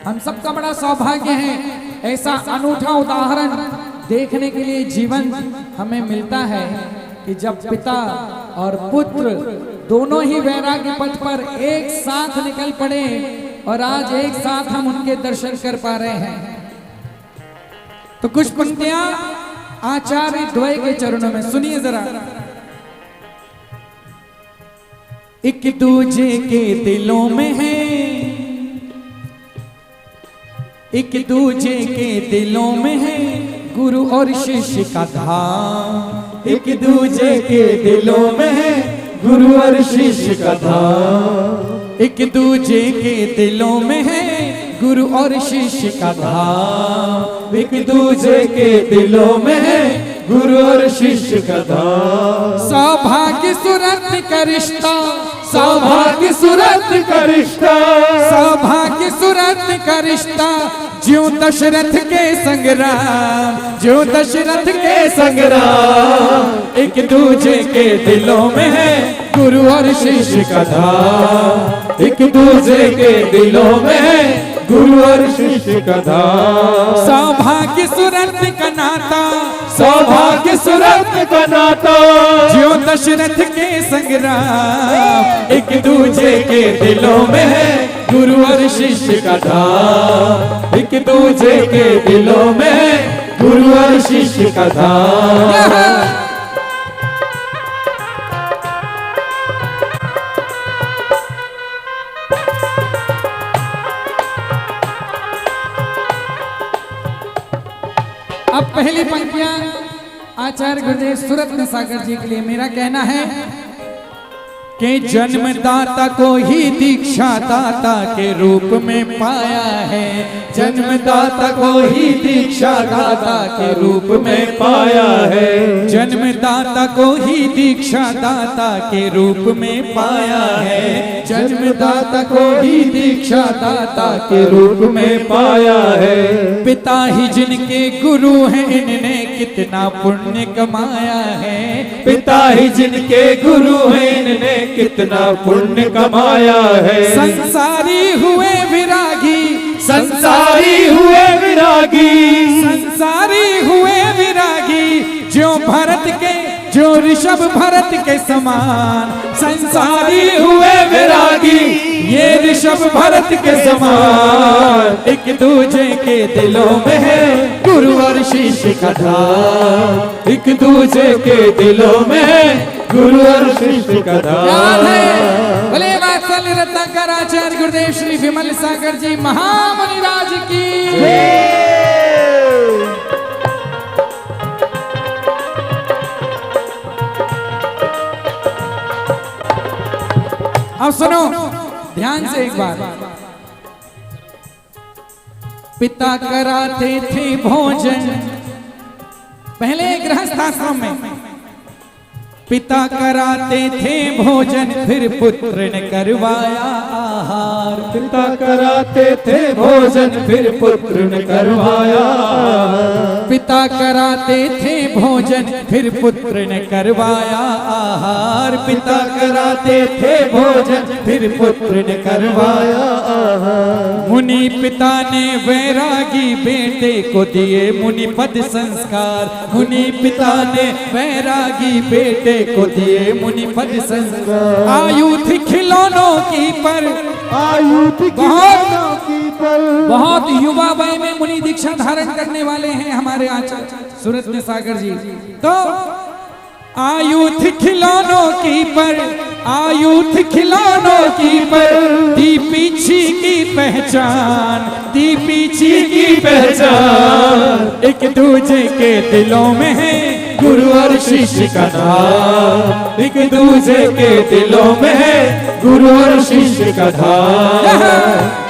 हम सबका बड़ा सौभाग्य है ऐसा अनूठा उदाहरण देखने के लिए जीवन हमें मिलता है कि जब पिता और पुत्र दोनों ही वैराग्य पथ पर एक साथ निकल पड़े और आज एक साथ हम उनके दर्शन कर पा रहे हैं। तो कुछ पंक्तियां आचार्य द्वय के चरणों में सुनिए जरा। एक दूजे के दिलों में है, एक दूजे के दिलों में है गुरु और शिष्य का धाम। एक दूजे के दिलों में है गुरु और शिष्य का धाम। एक दूजे के दिलों में है गुरु और शिष्य का धाम। एक दूजे के दिलों में है गुरु और शिष्य का धाम। सौभाग्य सुरत्न का रिश्ता, सौभाग्य सुरत्न का रिश्ता, सौभाग्य सुरत्न का रिश्ता, ज्यों दशरथ के संग्राम, ज्यों दशरथ के संग्राम। एक दूजे के दिलों में है गुरु और शिष्य का धाम। एक दूजे के दिलों में है गुरु और शिष्य का धाम। सौभाग्य सुरत्न का नाता, सौभाग्य सुरत्न का नाता, ज्यों दशरथ के संग्राम। एक दूजे के दिलों में है गुरु और शिष्य का धाम। एक दूजे के दिलों में है गुरु और शिष्य का धाम। अब पहली पंक्तियां आचार्य गुरुदेव सुरत्न सागर जी के लिए मेरा कहना है कि जन्मदाता को ही दीक्षा दाता के रूप में पाया है। जन्मदाता को ही दीक्षा दाता के रूप में पाया है। जन्मदाता को ही दीक्षा दाता के रूप में पाया है। जन्मदाता को ही दीक्षा दाता के रूप में पाया है। पिता ही जिनके गुरु हैं इनने कितना पुण्य कमाया है। पिता ही जिनके गुरु हैं इनने कितना पुण्य कमाया है। संसारी हुए विरागी, संसारी हुए विरागी, संसारी हुए विरागी, जो भरत के, जो ऋषभ भरत के समान। संसारी हुए विरागी, ये ऋषभ भरत के समान। एक दूजे के दिलों में है गुरु और शिष्य का धाम। एक दूजे के दिलों में है गुरु और शिष्य का धाम। भले वात्सल्य रत्नाकर आचार्य गुरुदेव श्री विमल सागर जी महामुनि राज की। अब सुनो ध्यान से एक बार। पिता कराते थे भोजन, पहले गृहस्थ आश्रम में पिता कराते थे भोजन, फिर पुत्र ने करवाया आहार। पिता कराते थे भोजन, फिर पुत्र ने करवाया। पिता कराते थे भोजन, फिर पुत्र ने करवाया आहार। पिता कराते थे भोजन, फिर पुत्र ने करवाया आहार। मुनि पिता ने वैरागी बेटे को दिए मुनि पद संस्कार। मुनि पिता ने वैरागी बेटे को दिए मुनि पद संस्कार। आयु थी खिलौनों की पर, आयु थी खिलौनों की पर, बहुत युवा वय में मुनि दीक्षा धारण करने वाले हैं हमारे आचार्य सुरत्न सागर जी। तो आयु थी खिलौनों की पर, आयु थी खिलौनों की पर, दी पीछी की पहचान, दी पीछी की पहचान। एक दूजे के दिलों में है गुरु और शिष्य का धाम। एक दूजे के दिलों में है गुरु और शिष्य का धाम।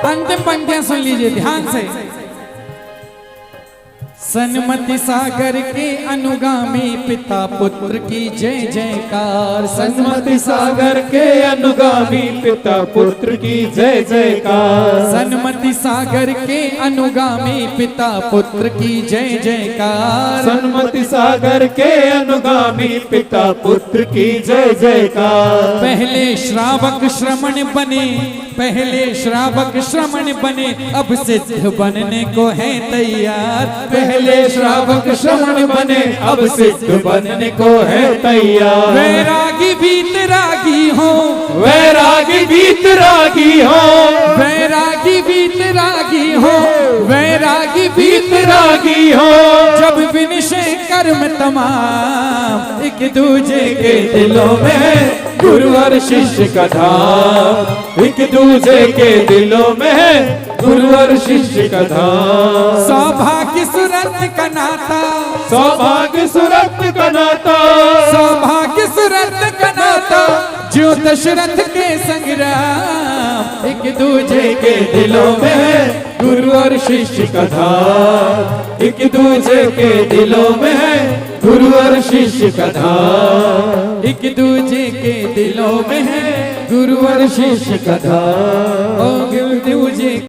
अंतिम पंक्तियां सुन लीजिए ध्यान से। सन्मति सागर के अनुगामी पिता पुत्र की जय जयकार। सन्मति सागर के अनुगामी पिता पुत्र की जय जयकार। सन्मति सागर के अनुगामी पिता पुत्र की जय जयकार। सन्मति सागर के अनुगामी पिता पुत्र की जय जयकार। पहले श्रावक श्रमण बने, पहले श्रावक श्रमण बने, अब सिद्ध बनने को है तैयार। पहले श्रावक श्रमण बने, अब सिद्ध बनने को है तैयार। वैरागी वीतरागी हो, वैरागी वीतरागी हो, वैरागी वीतरागी हो, वैरागी वीतरागी हो। जब विनिशय कर्म तमाम, एक दूजे के दिलों में गुरु और शिष्य का धाम। एक दूजे के दिलों में गुरु और शिष्य का धाम। सौभाग्य सुरत का नाता, सौभाग्य सुरत का नाता, सौभाग्य सुरत का नाता, जो दशरथ के संग्राम। एक दूजे के दिलों में गुरु और शिष्य का धाम। एक दूजे के दिलों में गुरु और शिष्य का धाम। एक दूजे के दिलों में है गुरु और शिष्य का धाम। ओ दूजे